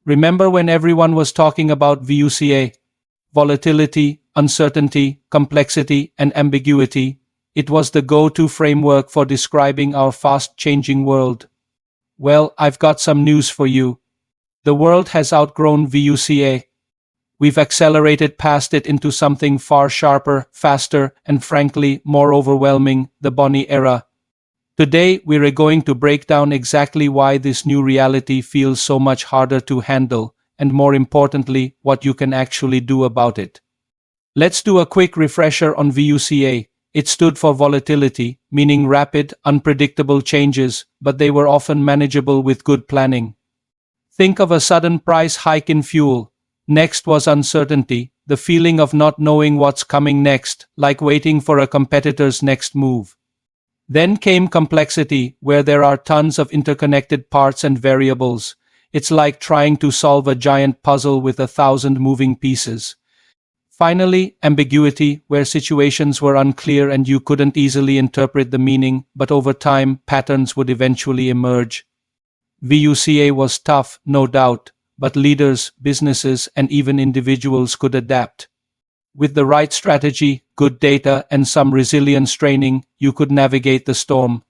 Remember when everyone was talking about VUCA? Volatility, uncertainty, complexity, and ambiguity. It was the go-to framework for describing our fast-changing world. Well, I've got some news for you. The world has outgrown VUCA. We've accelerated past it into something far sharper, faster, and frankly, more overwhelming, the BANI era. Today, we're going to break down exactly why this new reality feels so much harder to handle, and more importantly, what you can actually do about it. Let's do a quick refresher on VUCA. It stood for volatility, meaning rapid, unpredictable changes, but they were often manageable with good planning. Think of a sudden price hike in fuel. Next was uncertainty, the feeling of not knowing what's coming next, like waiting for a competitor's next move. Then came complexity, where there are tons of interconnected parts and variables. It's like trying to solve a giant puzzle with 1,000 moving pieces. Finally, ambiguity, where situations were unclear and you couldn't easily interpret the meaning, but over time, patterns would eventually emerge. VUCA was tough, no doubt, but leaders, businesses, and even individuals could adapt. With the right strategy, good data, and some resilience training, you could navigate the storm.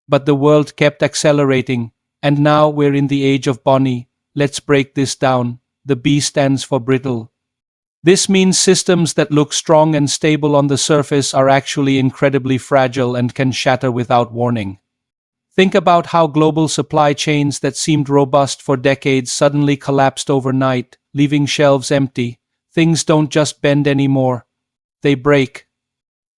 But the world kept accelerating, and now we're in the age of BANI. Let's break this down. The B stands for Brittle. This means systems that look strong and stable on the surface are actually incredibly fragile and can shatter without warning. Think about how global supply chains that seemed robust for decades suddenly collapsed overnight, leaving shelves empty. Things don't just bend anymore. They break.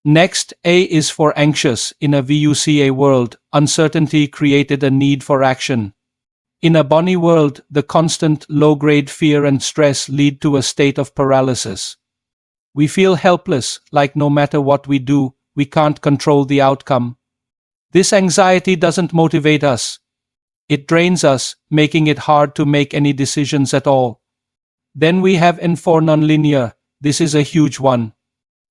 Next, A is for anxious. In a VUCA world, uncertainty created a need for action. In a BANI world, the constant, low-grade fear and stress lead to a state of paralysis. We feel helpless, like no matter what we do, we can't control the outcome. This anxiety doesn't motivate us. It drains us, making it hard to make any decisions at all. Then we have N for nonlinear. This is a huge one.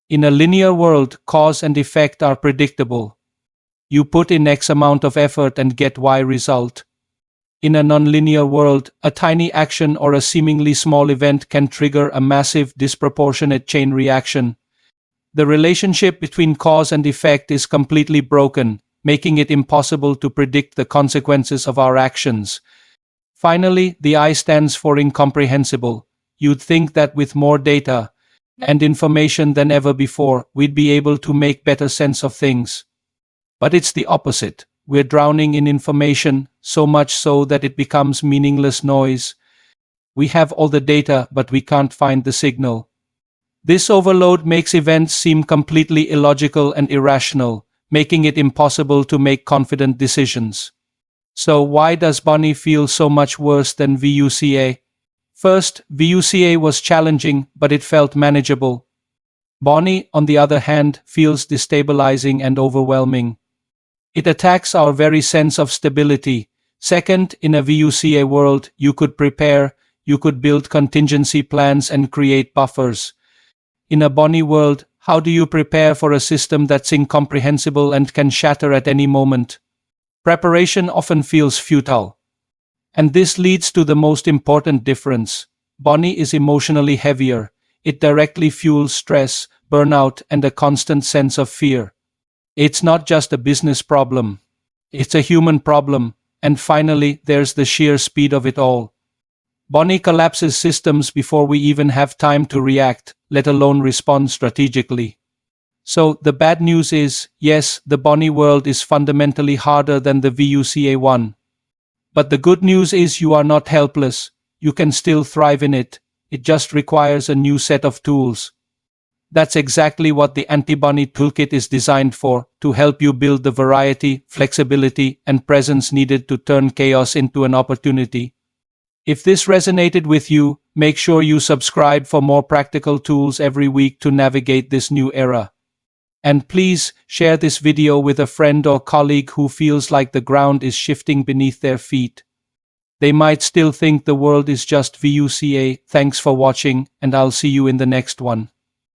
In a linear world, cause and effect are predictable. You put in X amount of effort and get Y result. In a nonlinear world, a tiny action or a seemingly small event can trigger a massive, disproportionate chain reaction. The relationship between cause and effect is completely broken, making it impossible to predict the consequences of our actions. Finally, the I stands for incomprehensible. You'd think that with more data and information than ever before, we'd be able to make better sense of things. But it's the opposite. We're drowning in information, so much so that it becomes meaningless noise. We have all the data, but we can't find the signal. This overload makes events seem completely illogical and irrational, making it impossible to make confident decisions. So why does BANI feel so much worse than VUCA? First, VUCA was challenging, but it felt manageable. BANI, on the other hand, feels destabilizing and overwhelming. It attacks our very sense of stability. Second, in a VUCA world, you could prepare, you could build contingency plans and create buffers. In a BANI world, how do you prepare for a system that's incomprehensible and can shatter at any moment? Preparation often feels futile. And this leads to the most important difference. BANI is emotionally heavier. It directly fuels stress, burnout, and a constant sense of fear. It's not just a business problem. It's a human problem. And finally, there's the sheer speed of it all. BANI collapses systems before we even have time to react, let alone respond strategically. So, the bad news is, yes, the BANI world is fundamentally harder than the VUCA one. But the good news is you are not helpless. You can still thrive in it. It just requires a new set of tools. That's exactly what the Anti-BANI Toolkit is designed for, to help you build the variety, flexibility, and presence needed to turn chaos into an opportunity. If this resonated with you, make sure you subscribe for more practical tools every week to navigate this new era. And please, share this video with a friend or colleague who feels like the ground is shifting beneath their feet. They might still think the world is just VUCA. Thanks for watching, and I'll see you in the next one.